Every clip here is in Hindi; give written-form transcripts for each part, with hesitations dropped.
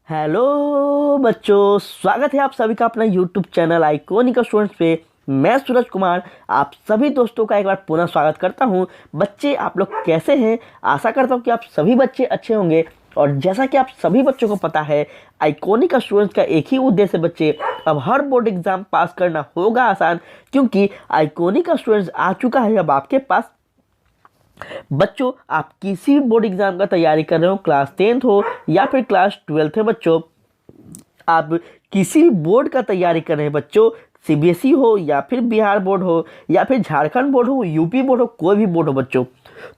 हेलो बच्चों, स्वागत है आप सभी का अपना यूट्यूब चैनल आइकॉनिक स्टूडेंट्स पे। मैं सूरज कुमार आप सभी दोस्तों का एक बार पुनः स्वागत करता हूं। बच्चे, आप लोग कैसे हैं? आशा करता हूं कि आप सभी बच्चे अच्छे होंगे। और जैसा कि आप सभी बच्चों को पता है, आइकॉनिक स्टूडेंट्स का एक ही उद्देश्य बच्चे, अब हर बोर्ड एग्जाम पास करना होगा आसान, क्योंकि आइकॉनिक स्टूडेंट्स आ चुका है अब आपके पास। बच्चों, आप किसी भी बोर्ड एग्जाम का तैयारी कर रहे हो, क्लास 10th हो या फिर क्लास 12th है बच्चों, आप किसी भी बोर्ड का तैयारी कर रहे हैं बच्चों, सीबीएसई हो या फिर बिहार बोर्ड हो या फिर झारखंड बोर्ड हो, यूपी बोर्ड हो, कोई भी बोर्ड हो बच्चों,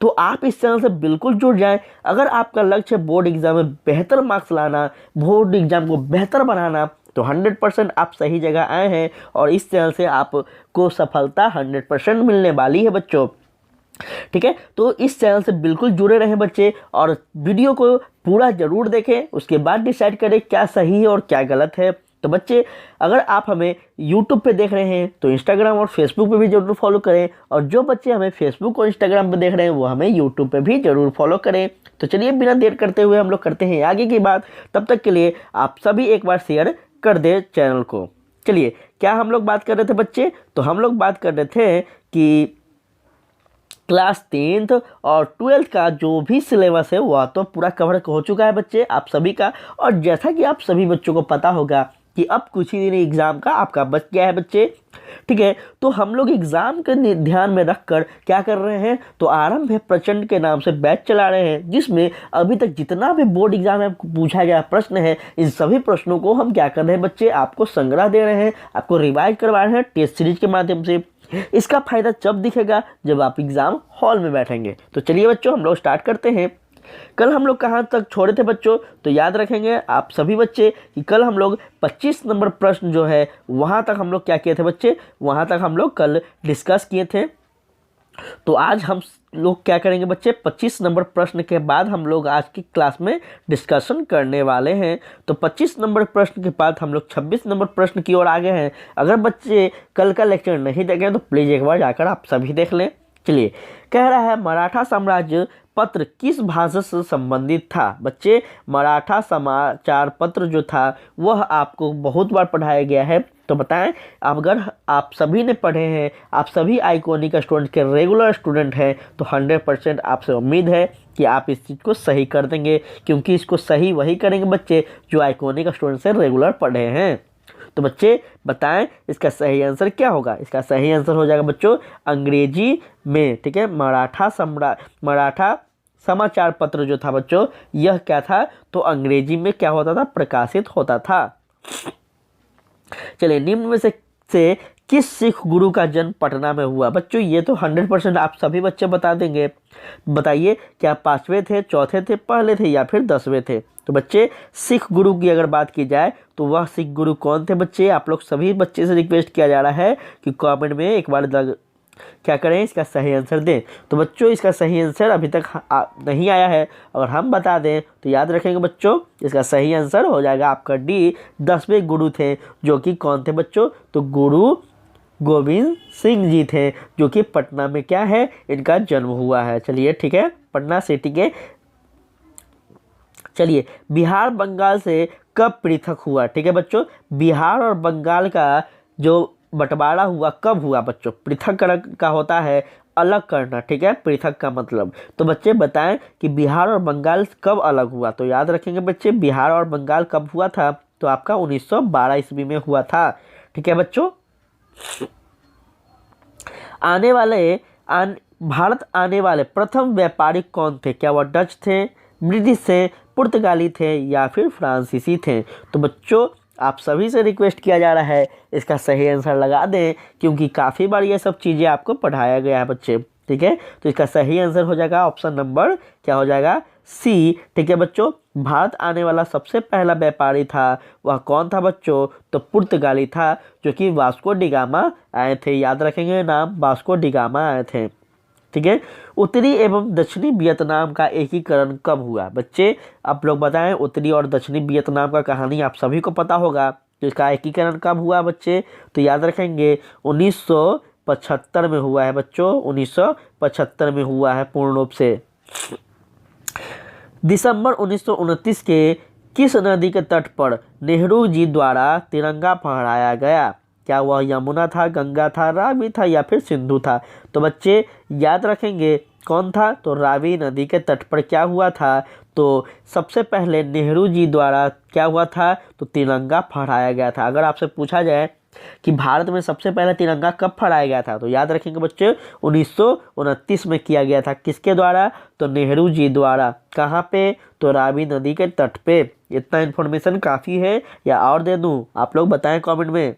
तो आप इस चैनल से बिल्कुल जुड़ जाएं। अगर आपका लक्ष्य है बोर्ड एग्जाम में बेहतर मार्क्स लाना, बोर्ड एग्जाम को बेहतर बनाना, तो 100% आप सही जगह आए हैं और इस चैनल से आपको सफलता 100% मिलने वाली है बच्चों। ठीक है, तो इस चैनल से बिल्कुल जुड़े रहें बच्चे और वीडियो को पूरा जरूर देखें, उसके बाद डिसाइड करें क्या सही है और क्या गलत है। तो बच्चे, अगर आप हमें YouTube पे देख रहे हैं तो Instagram और Facebook पे भी जरूर फॉलो करें, और जो बच्चे हमें Facebook और Instagram पे देख रहे हैं वो हमें YouTube पे भी जरूर फॉलो करें। तो चलिए, बिना देर करते हुए हम लोग करते हैं आगे की बात। तब तक के लिए आप सभी एक बार शेयर कर दें चैनल को। चलिए, क्या हम लोग बात कर रहे थे बच्चे? तो हम लोग बात कर रहे थे कि क्लास 10th और 12th का जो भी सिलेबस है वह तो पूरा कवर हो चुका है बच्चे आप सभी का। और जैसा कि आप सभी बच्चों को पता होगा कि अब कुछ ही दिन एग्ज़ाम का आपका बच गया है बच्चे। ठीक है, तो हम लोग एग्ज़ाम के ध्यान में रखकर क्या कर रहे हैं, तो आरंभ है प्रचंड के नाम से बैच चला रहे हैं, जिसमें अभी तक जितना भी बोर्ड एग्जाम में पूछा गया प्रश्न है, इन सभी प्रश्नों को हम क्या कर रहे हैं बच्चे, आपको संग्रह दे रहे हैं, आपको रिवाइज करवा रहे हैं टेस्ट सीरीज के माध्यम से। इसका फायदा जब दिखेगा जब आप एग्जाम हॉल में बैठेंगे। तो चलिए बच्चों, हम लोग स्टार्ट करते हैं। कल हम लोग कहाँ तक छोड़े थे बच्चों? तो याद रखेंगे आप सभी बच्चे कि कल हम लोग 25 नंबर प्रश्न जो है वहाँ तक हम लोग क्या किए थे बच्चे, वहाँ तक हम लोग कल डिस्कस किए थे। तो आज हम लोग क्या करेंगे बच्चे, 25 नंबर प्रश्न के बाद हम लोग आज की क्लास में डिस्कशन करने वाले हैं। तो 25 नंबर प्रश्न के बाद हम लोग 26 नंबर प्रश्न की ओर आगे हैं। अगर बच्चे कल का लेक्चर नहीं देखें तो प्लीज़ एक बार जाकर आप सभी देख लें। चलिए, कह रहा है मराठा साम्राज्य पत्र किस भाषा से संबंधित था? बच्चे, मराठा समाचार पत्र जो था वह आपको बहुत बार पढ़ाया गया है, तो बताएं। अगर आप सभी ने पढ़े हैं, आप सभी आइकॉनिक स्टूडेंट के रेगुलर स्टूडेंट हैं, तो 100% आपसे उम्मीद है कि आप इस चीज़ को सही कर देंगे, क्योंकि इसको सही वही करेंगे बच्चे जो आइकॉनिक स्टूडेंट से रेगुलर पढ़े हैं। तो बच्चे बताएं, इसका सही आंसर क्या होगा? इसका सही आंसर हो जाएगा बच्चों अंग्रेजी में। ठीक है, मराठा समाचार पत्र जो था बच्चों, यह क्या था, तो अंग्रेजी में क्या होता था, प्रकाशित होता था। चलिए, निम्न में से किस सिख गुरु का जन्म पटना में हुआ? बच्चों, ये तो 100% आप सभी बच्चे बता देंगे। बताइए, क्या 5वें थे, चौथे थे, पहले थे या फिर 10वें थे? तो बच्चे, सिख गुरु की अगर बात की जाए तो वह सिख गुरु कौन थे बच्चे? आप लोग सभी बच्चे से रिक्वेस्ट किया जा रहा है कि कमेंट में एक बार क्या करें, इसका सही आंसर दें। तो बच्चों, इसका सही आंसर अभी तक नहीं आया है, अगर हम बता दें तो याद रखेंगे बच्चों, इसका सही आंसर हो जाएगा आपका डी। 10वें गुरु थे, जो कि कौन थे बच्चों, तो गुरु गोविंद सिंह जी थे, जो कि पटना में क्या है, इनका जन्म हुआ है। चलिए, ठीक है, पटना सिटी के। चलिए, बिहार बंगाल से कब पृथक हुआ? ठीक है बच्चों, बिहार और बंगाल का जो बंटवारा हुआ कब हुआ बच्चों? पृथक का होता है अलग करना। ठीक है, पृथक का मतलब। तो बच्चे बताएं कि बिहार और बंगाल कब अलग हुआ? तो याद रखेंगे बच्चे, बिहार और बंगाल कब हुआ था, तो आपका 1912 ईस्वी में हुआ था। ठीक है बच्चों, भारत आने वाले प्रथम व्यापारी कौन थे? क्या वह डच थे, ब्रिटिश थे, पुर्तगाली थे या फिर फ्रांसीसी थे? तो बच्चों, आप सभी से रिक्वेस्ट किया जा रहा है इसका सही आंसर लगा दें, क्योंकि काफ़ी बार ये सब चीज़ें आपको पढ़ाया गया है बच्चे। ठीक है, तो इसका सही आंसर हो जाएगा ऑप्शन नंबर क्या हो जाएगा, सी। ठीक है बच्चों, भारत आने वाला सबसे पहला व्यापारी था, वह कौन था बच्चों, तो पुर्तगाली था, जो कि वास्को डिगामा आए थे। याद रखेंगे नाम, वास्को डिगामा आए थे। ठीक है, उत्तरी एवं दक्षिणी वियतनाम का एकीकरण कब हुआ? बच्चे, आप लोग बताएं, उत्तरी और दक्षिणी वियतनाम का कहानी आप सभी को पता होगा, तो इसका एकीकरण कब हुआ बच्चे? तो याद रखेंगे 1975 में हुआ है बच्चों, 1975 में हुआ है पूर्ण रूप से। दिसंबर 1929 के किस नदी के तट पर नेहरू जी द्वारा तिरंगा फहराया गया? क्या वह यमुना था, गंगा था, रावी था या फिर सिंधु था? तो बच्चे याद रखेंगे कौन था, तो रावी नदी के तट पर क्या हुआ था, तो सबसे पहले नेहरू जी द्वारा क्या हुआ था, तो तिरंगा फहराया गया था। अगर आपसे पूछा जाए कि भारत में सबसे पहले तिरंगा कब फहराया गया था, तो याद रखेंगे बच्चे 1929 में किया गया था। किसके द्वारा, तो नेहरू जी द्वारा। कहाँ पे, तो रावी नदी के तट पे। इतना इन्फॉर्मेशन काफ़ी है या और दे दूं, आप लोग बताएं कमेंट में।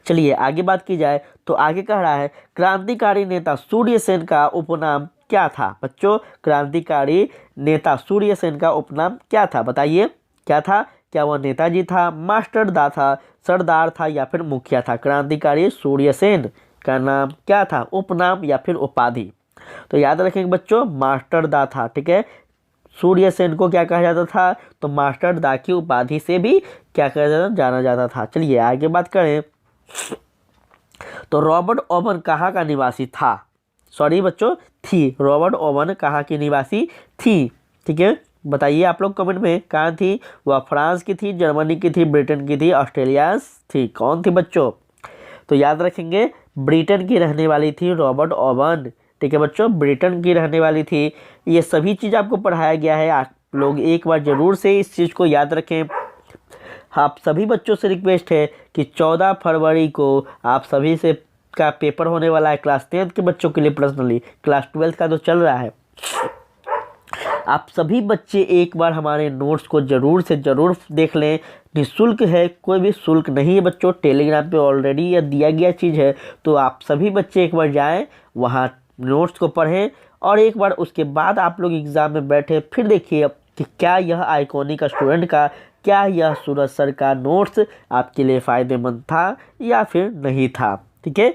चलिए आगे बात की जाए तो आगे कह रहा है क्रांतिकारी नेता सूर्य सेन का उपनाम क्या था? बच्चों, क्रांतिकारी नेता सूर्य सेन का उपनाम क्या था, बताइए क्या था? क्या वह नेताजी था, मास्टर दा था, सरदार था या फिर मुखिया था? क्रांतिकारी सूर्य सेन का नाम क्या था, उपनाम या फिर उपाधि? तो याद रखेंगे बच्चों, मास्टर दा था। ठीक है, सूर्य सेन को क्या कहा जाता था, तो मास्टर दा की उपाधि से भी क्या कहा जाता, जाना जाता था। चलिए आगे बात करें तो रॉबर्ट ओवन कहाँ का निवासी था? सॉरी बच्चों, थी। रॉबर्ट ओवन कहाँ की निवासी थी? ठीक है, बताइए आप लोग कमेंट में, कहाँ थी वह? फ्रांस की थी, जर्मनी की थी, ब्रिटेन की थी, ऑस्ट्रेलिया थी? कौन थी बच्चों? तो याद रखेंगे ब्रिटेन की रहने वाली थी रॉबर्ट ओवन। ठीक है बच्चों, ब्रिटेन की रहने वाली थी। ये सभी चीज़ आपको पढ़ाया गया है, आप लोग एक बार ज़रूर से इस चीज़ को याद रखें। आप सभी बच्चों से रिक्वेस्ट है कि 14 फरवरी को आप सभी से का पेपर होने वाला है, क्लास 10th के बच्चों के लिए पर्सनली, क्लास 12th का तो चल रहा है। आप सभी बच्चे एक बार हमारे नोट्स को ज़रूर से ज़रूर देख लें। निःशुल्क है, कोई भी शुल्क नहीं है बच्चों। टेलीग्राम पे ऑलरेडी यह दिया गया चीज़ है, तो आप सभी बच्चे एक बार जाएं, वहाँ नोट्स को पढ़ें और एक बार उसके बाद आप लोग एग्ज़ाम में बैठे फिर देखिए कि क्या यह आइकॉनिक स्टूडेंट का, क्या यह सूरज सर का नोट्स आपके लिए फ़ायदेमंद था या फिर नहीं था। ठीक है,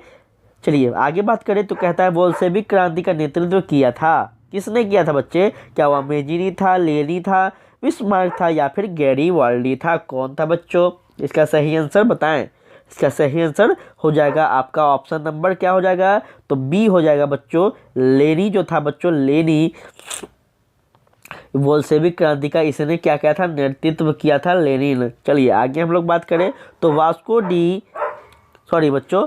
चलिए आगे बात करें तो कहता है बोल्शेविक क्रांति का नेतृत्व किया था। किसने किया था बच्चे? क्या वह मेजिनी था, लेनी था, बिस्मार्क था या फिर गैरीवाल्डी था? कौन था बच्चों? इसका सही आंसर बताएं। इसका सही आंसर हो जाएगा आपका ऑप्शन नंबर क्या हो जाएगा, तो बी हो जाएगा बच्चों, लेनी जो था बच्चों, लेनी। बोल्शेविक क्रांति का इसने क्या किया था, नेतृत्व किया था, लेनिन। चलिए आगे हम लोग बात करें तो वास्को डी, सॉरी बच्चों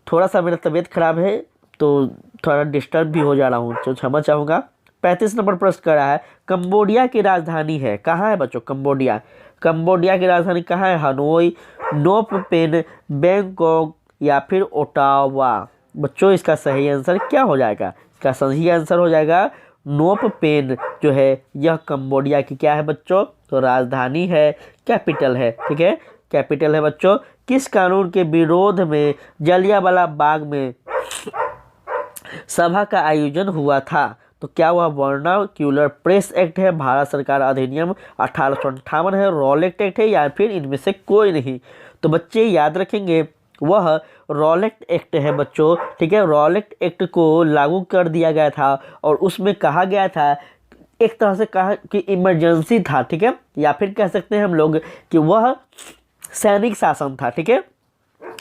थोड़ा सा मेरा तबीयत खराब है तो थोड़ा डिस्टर्ब भी हो जा रहा हूँ, तो क्षमा चाहूँगा। 35 नंबर प्रश्न कर रहा है कंबोडिया की राजधानी है, कहाँ है बच्चों कंबोडिया? कंबोडिया की राजधानी कहाँ है? हनोई, नोम पेन, बैंकॉक या फिर ओटावा? बच्चों इसका सही आंसर क्या हो जाएगा? इसका सही आंसर हो जाएगा नोम पेन जो है यह कंबोडिया की क्या है बच्चों, तो राजधानी है, कैपिटल है। ठीक है, कैपिटल है बच्चों। किस कानून के विरोध में जलियांवाला बाग में सभा का आयोजन हुआ था? तो क्या वह वर्नाक्यूलर प्रेस एक्ट है, भारत सरकार अधिनियम 1858 है, रॉलेट एक्ट है या फिर इनमें से कोई नहीं? तो बच्चे याद रखेंगे वह रॉलेट एक्ट है बच्चों। ठीक है, रॉलेट एक्ट को लागू कर दिया गया था और उसमें कहा गया था, एक तरह से कहा कि इमरजेंसी था। ठीक है, या फिर कह सकते हैं हम लोग कि वह सैनिक शासन था। ठीक है,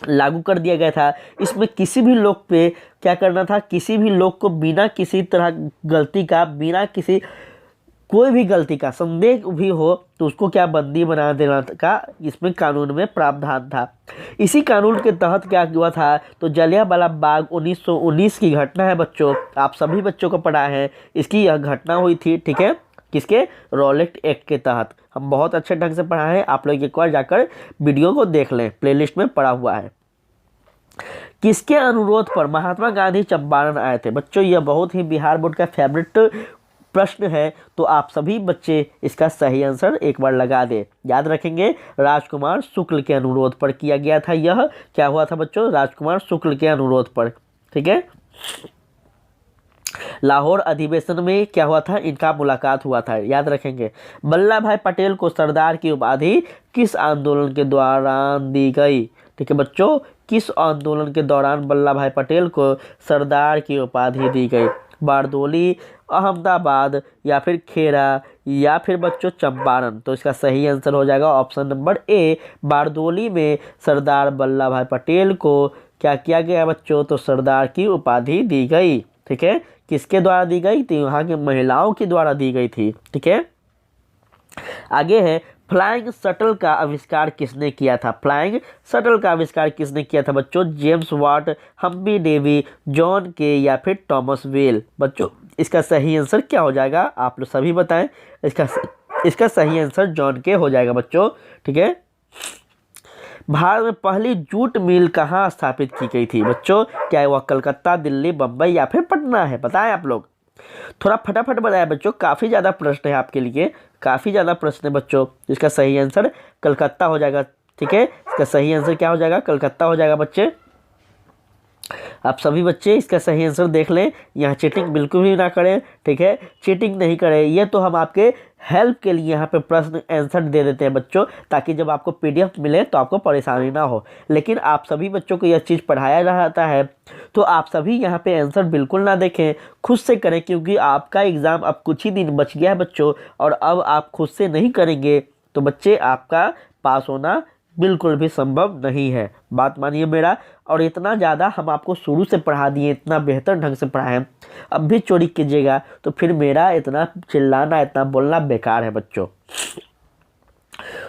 लागू कर दिया गया था। इसमें किसी भी लोग पे क्या करना था, किसी भी लोग को बिना किसी तरह गलती का, बिना किसी कोई भी गलती का संदेह भी हो तो उसको क्या बंदी बना देना का इसमें कानून में प्रावधान था। इसी कानून के तहत क्या हुआ था, तो जलियांवाला बाग 1919 की घटना है बच्चों, आप सभी बच्चों को पढ़ा है, इसकी यह घटना हुई थी। ठीक है, किसके? रॉलेट एक्ट के तहत। हम बहुत अच्छे ढंग से पढ़ा है, आप लोग एक बार जाकर वीडियो को देख लें, प्लेलिस्ट में पड़ा हुआ है। किसके अनुरोध पर महात्मा गांधी चंपारण आए थे? बच्चों यह बहुत ही बिहार बोर्ड का फेवरेट प्रश्न है, तो आप सभी बच्चे इसका सही आंसर एक बार लगा दे। याद रखेंगे राजकुमार शुक्ल के अनुरोध पर किया गया था। यह क्या हुआ था बच्चों? राजकुमार शुक्ल के अनुरोध पर। ठीक है, लाहौर अधिवेशन में क्या हुआ था, इनका मुलाकात हुआ था। याद रखेंगे वल्लभ भाई पटेल को सरदार की उपाधि किस आंदोलन के दौरान दी गई? ठीक है बच्चों, किस आंदोलन के दौरान वल्लभ भाई पटेल को सरदार की उपाधि दी गई? बारदोली, अहमदाबाद या फिर खेरा या फिर बच्चों चंपारण? तो इसका सही आंसर हो जाएगा ऑप्शन नंबर ए, बारदोली में सरदार वल्लभ भाई पटेल को क्या किया गया बच्चों, तो सरदार की उपाधि दी गई। ठीक है, किसके द्वारा दी गई थी? वहाँ की महिलाओं के द्वारा दी गई थी। ठीक है, आगे है, फ्लाइंग शटल का आविष्कार किसने किया था? फ्लाइंग शटल का आविष्कार किसने किया था बच्चों? जेम्स वाट, हम्बी डेवी, जॉन के या फिर थॉमस वेल? बच्चों इसका सही आंसर क्या हो जाएगा, आप लोग सभी बताएं। इसका सही आंसर जॉन के हो जाएगा बच्चों। ठीक है। भारत में पहली जूट मिल कहाँ स्थापित की गई थी बच्चों? क्या वह कलकत्ता, दिल्ली, बम्बई या फिर पटना है? बताएं आप लोग, थोड़ा फटाफट बताया बच्चों, काफ़ी ज़्यादा प्रश्न है आपके लिए, काफ़ी ज़्यादा प्रश्न है बच्चों। इसका सही आंसर कलकत्ता हो जाएगा। ठीक है, इसका सही आंसर क्या हो जाएगा? कलकत्ता हो जाएगा बच्चे। आप सभी बच्चे इसका सही आंसर देख लें, यहाँ चीटिंग बिल्कुल भी ना करें। ठीक है, चीटिंग नहीं करें, ये तो हम आपके हेल्प के लिए यहाँ पे प्रश्न आंसर दे देते हैं बच्चों, ताकि जब आपको पीडीएफ मिले तो आपको परेशानी ना हो। लेकिन आप सभी बच्चों को यह चीज़ पढ़ाया जाता है, तो आप सभी यहाँ पे आंसर बिल्कुल ना देखें, खुद से करें, क्योंकि आपका एग्ज़ाम अब कुछ ही दिन बच गया है बच्चों, और अब आप खुद से नहीं करेंगे तो बच्चे आपका पास होना बिल्कुल भी संभव नहीं है। बात मानिए मेरा। और इतना ज़्यादा हम आपको शुरू से पढ़ा दिए, इतना बेहतर ढंग से पढ़ाएं, अब भी चोरी कीजिएगा तो फिर मेरा इतना चिल्लाना, इतना बोलना बेकार है बच्चों।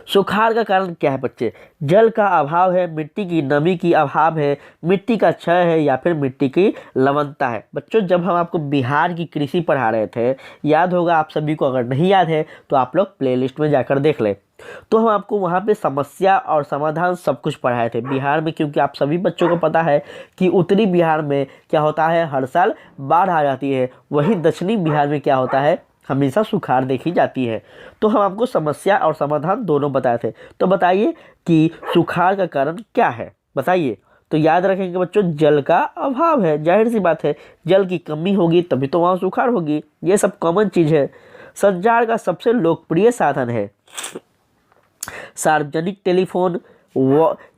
सुखाड़ का कारण क्या है बच्चे? जल का अभाव है, मिट्टी की नमी की अभाव है, मिट्टी का क्षय है या फिर मिट्टी की लवणता है? बच्चों जब हम आपको बिहार की कृषि पढ़ा रहे थे, याद होगा आप सभी को, अगर नहीं याद है तो आप लोग प्लेलिस्ट में जाकर देख लें, तो हम आपको वहाँ पे समस्या और समाधान सब कुछ पढ़ाए थे बिहार में। क्योंकि आप सभी बच्चों को पता है कि उत्तरी बिहार में क्या होता है, हर साल बाढ़ आ जाती है, वहीं दक्षिणी बिहार में क्या होता है, हमेशा सुखाड़ देखी जाती है। तो हम आपको समस्या और समाधान दोनों बताए थे। तो बताइए कि सुखाड़ का कारण क्या है, बताइए। तो याद रखेंगे बच्चों, जल का अभाव है, जाहिर सी बात है, जल की कमी होगी तभी तो वहाँ सुखाड़ होगी, ये सब कॉमन चीज़ है। संचार का सबसे लोकप्रिय साधन है सार्वजनिक टेलीफोन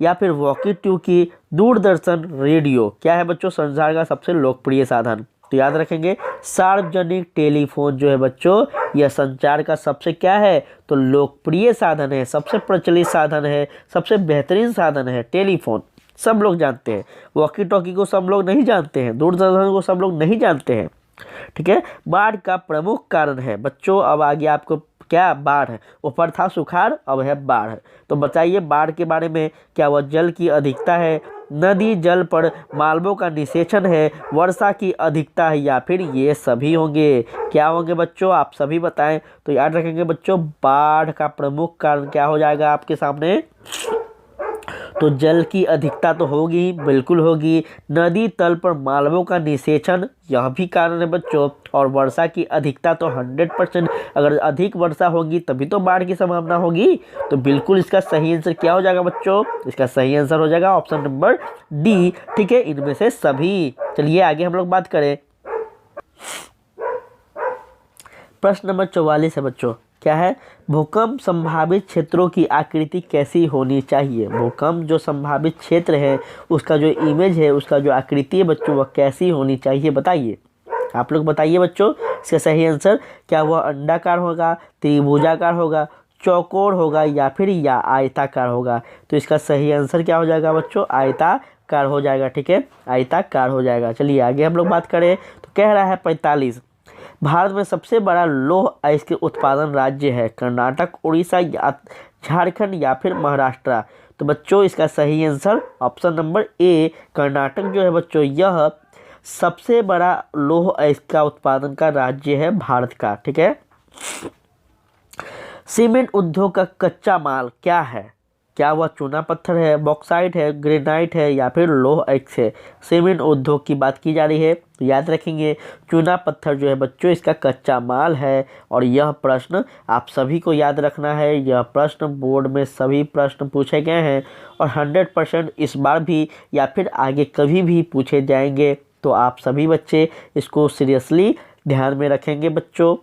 या फिर वॉकी टॉकी, दूरदर्शन, रेडियो? क्या है बच्चों संचार का सबसे लोकप्रिय साधन? तो याद रखेंगे, सार्वजनिक टेलीफोन जो है बच्चों, यह संचार का सबसे क्या है, तो लोकप्रिय साधन है, सबसे प्रचलित साधन है, सबसे बेहतरीन साधन है टेलीफोन, सब लोग जानते हैं। वॉकी टॉकी को सब लोग नहीं जानते हैं, दूरदर्शन को सब लोग नहीं जानते हैं। ठीक है। बाढ़ का प्रमुख कारण है बच्चों, अब आगे आपको क्या, बाढ़ है, ऊपर था सुखाड़, अब है बाढ़। तो बताइए बाढ़ के बारे में, क्या वह जल की अधिकता है, नदी जल पर मालवों का निषेचन है, वर्षा की अधिकता है या फिर ये सभी होंगे? क्या होंगे बच्चों, आप सभी बताएं। तो याद रखेंगे बच्चों, बाढ़ का प्रमुख कारण क्या हो जाएगा आपके सामने, तो जल की अधिकता तो होगी, बिल्कुल होगी, नदी तल पर मालवों का निषेचन यह भी कारण है बच्चों, और वर्षा की अधिकता तो 100%, अगर अधिक वर्षा होगी तभी तो बाढ़ की संभावना होगी। तो बिल्कुल इसका सही आंसर क्या हो जाएगा बच्चों, इसका सही आंसर हो जाएगा ऑप्शन नंबर डी। ठीक है, इनमें से सभी। चलिए आगे हम लोग बात करें, प्रश्न नंबर 44 है बच्चों, क्या है, भूकंप संभावित क्षेत्रों की आकृति कैसी होनी चाहिए? भूकंप जो संभावित क्षेत्र है उसका जो इमेज है, उसका जो आकृति है बच्चों, वह कैसी होनी चाहिए, बताइए। आप लोग बताइए बच्चों इसका सही आंसर, क्या वह अंडाकार होगा, त्रिभुजाकार होगा, चौकोर होगा या फिर आयताकार होगा? तो इसका सही आंसर क्या हो जाएगा बच्चों, आयताकार हो जाएगा। ठीक है, आयताकार हो जाएगा। चलिए आगे हम लोग बात करें, तो कह रहा है 45, भारत में सबसे बड़ा लौह अयस्क के उत्पादन राज्य है कर्नाटक, उड़ीसा या झारखंड या फिर महाराष्ट्र? तो बच्चों इसका सही answer option number A, Karnataka जो है बच्चों, यह सबसे बड़ा लौह अयस्क का उत्पादन का राज्य है भारत का। ठीक है। सीमेंट उद्योग का कच्चा माल क्या है? क्या वह चूना पत्थर है, बॉक्साइट है, ग्रेनाइट है या फिर लौह अयस्क है? सीमेंट उद्योग की बात की जा रही है, तो याद रखेंगे चूना पत्थर जो है बच्चों इसका कच्चा माल है। और यह प्रश्न आप सभी को याद रखना है, यह प्रश्न बोर्ड में सभी प्रश्न पूछे गए हैं और 100% इस बार भी या फिर आगे कभी भी पूछे जाएंगे। तो आप सभी बच्चे इसको सीरियसली ध्यान में रखेंगे बच्चों।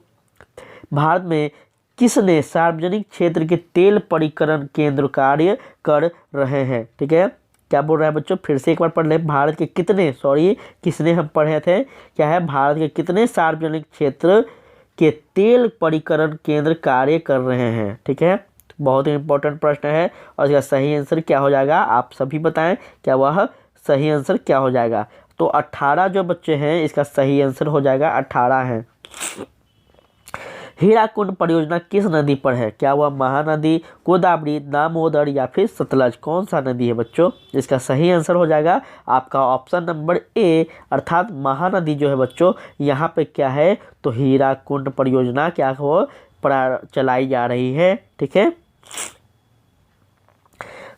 भारत में किसने सार्वजनिक क्षेत्र के तेल परिकरण केंद्र कार्य कर रहे हैं? ठीक है, क्या बोल रहा है बच्चों, फिर से एक बार पढ़ ले, भारत के कितने, किसने हम पढ़े थे, क्या है, भारत के कितने सार्वजनिक क्षेत्र के तेल परिकरण केंद्र कार्य कर रहे हैं? ठीक है, बहुत ही इंपॉर्टेंट प्रश्न है और इसका सही आंसर क्या हो जाएगा, आप सभी बताएं, क्या वह सही आंसर क्या हो जाएगा? तो 18 जो बच्चे हैं इसका सही आंसर हो जाएगा 18 है। हीराकुंड परियोजना किस नदी पर है? क्या वह महानदी, गोदावरी, दामोदर या फिर सतलज? कौन सा नदी है बच्चों? इसका सही आंसर हो जाएगा आपका ऑप्शन नंबर ए, अर्थात महानदी जो है बच्चों यहाँ पे क्या है, तो हीराकुंड परियोजना क्या हो चलाई जा रही है। ठीक है।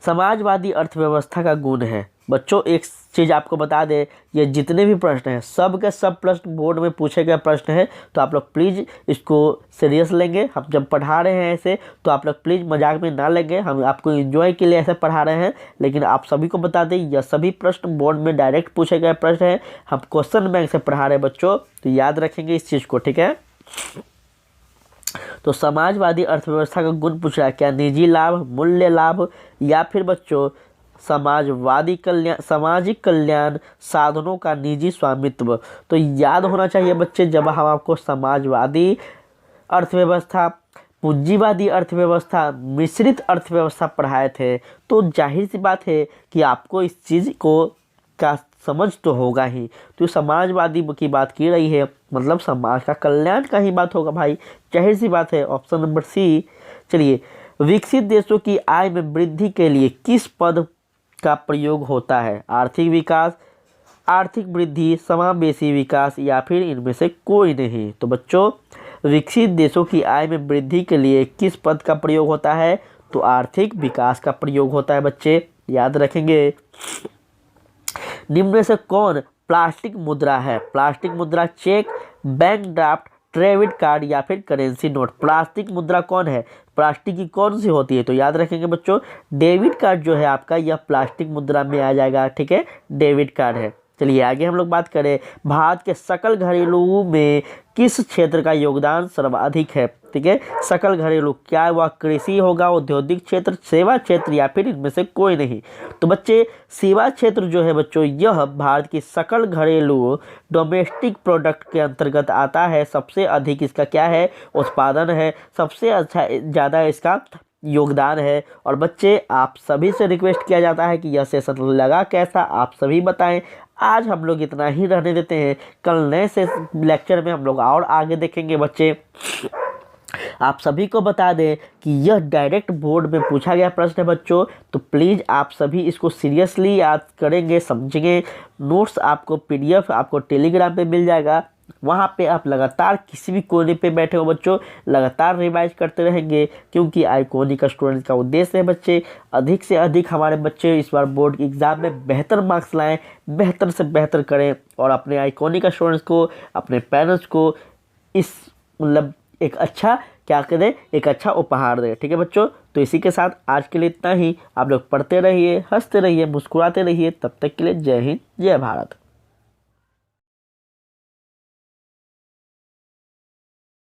समाजवादी अर्थव्यवस्था का गुण है बच्चों, एक चीज़ आपको बता दें, ये जितने भी प्रश्न हैं सब के सब प्रश्न बोर्ड में पूछे गए प्रश्न हैं, तो आप लोग प्लीज़ इसको सीरियस लेंगे। हम जब पढ़ा रहे हैं ऐसे तो आप लोग प्लीज़ मजाक में ना लेंगे, हम आपको एंजॉय के लिए ऐसे पढ़ा रहे हैं, लेकिन आप सभी को बता दें यह सभी प्रश्न बोर्ड में डायरेक्ट पूछे गए प्रश्न हैं। हम क्वेश्चन बैंक से पढ़ा रहे हैं बच्चों, तो याद रखेंगे इस चीज़ को। ठीक है। तो समाजवादी अर्थव्यवस्था का गुण पूछ रहा है, क्या निजी लाभ, मूल्य लाभ या फिर बच्चों समाजवादी कल्याण, सामाजिक कल्याण साधनों का निजी स्वामित्व? तो याद होना चाहिए बच्चे, जब हम आपको समाजवादी अर्थव्यवस्था, पूंजीवादी अर्थव्यवस्था, मिश्रित अर्थव्यवस्था पढ़ाए थे, तो जाहिर सी बात है कि आपको इस चीज़ को का समझ तो होगा ही। तो समाजवादी की बात की रही है, मतलब समाज का कल्याण का ही बात होगा भाई, जाहिर सी बात है। Option number C. चलिए, विकसित देशों की आय में वृद्धि के लिए किस पद का प्रयोग होता है? आर्थिक विकास, आर्थिक वृद्धि, समावेशी विकास या फिर इनमें से कोई नहीं? तो बच्चों विकसित देशों की आय में वृद्धि के लिए किस पद का प्रयोग होता है? तो आर्थिक विकास का प्रयोग होता है बच्चे, याद रखेंगे। निम्न में से कौन प्लास्टिक मुद्रा है? प्लास्टिक मुद्रा cheque, bank draft, credit card या फिर करेंसी नोट? प्लास्टिक मुद्रा कौन है? प्लास्टिक की कौन सी होती है? तो याद रखेंगे बच्चों, डेबिट कार्ड जो है आपका, यह प्लास्टिक मुद्रा में आ जाएगा। ठीक है, डेबिट कार्ड है। चलिए आगे हम लोग बात करें, भारत के सकल घरेलू में किस क्षेत्र का योगदान सर्वाधिक है? ठीक है, सकल घरेलू, क्या वह कृषि होगा, औद्योगिक क्षेत्र, सेवा क्षेत्र या फिर इनमें से कोई नहीं? तो बच्चे सेवा क्षेत्र जो है बच्चों, यह भारत की सकल घरेलू डोमेस्टिक प्रोडक्ट के अंतर्गत आता है। सबसे अधिक इसका क्या है, उत्पादन है, सबसे अच्छा ज़्यादा इसका योगदान है। और बच्चे आप सभी से रिक्वेस्ट किया जाता है कि यह सेशन लगा कैसा, आप सभी बताएं। आज हम लोग इतना ही रहने देते हैं, कल नए से लेक्चर में हम लोग और आगे देखेंगे बच्चे। आप सभी को बता दें कि यह डायरेक्ट बोर्ड में पूछा गया प्रश्न है बच्चों, तो प्लीज़ आप सभी इसको सीरियसली याद करेंगे, समझेंगे। नोट्स आपको PDF आपको टेलीग्राम पे मिल जाएगा, वहाँ पे आप लगातार किसी भी कोने पे बैठे हो बच्चों, लगातार रिवाइज करते रहेंगे, क्योंकि आइकॉनिक स्टूडेंट का उद्देश्य है बच्चे अधिक से अधिक हमारे बच्चे इस बार बोर्ड एग्जाम में बेहतर मार्क्स लाएं, बेहतर से बेहतर करें और अपने आइकॉनिक स्टूडेंट्स को, अपने पेरेंट्स को इस मतलब एक अच्छा क्या करें, एक अच्छा उपहार दें। ठीक है बच्चों, तो इसी के साथ आज के लिए इतना ही। आप लोग पढ़ते रहिए, हंसते रहिए, मुस्कुराते रहिए। तब तक के लिए जय हिंद, जय भारत।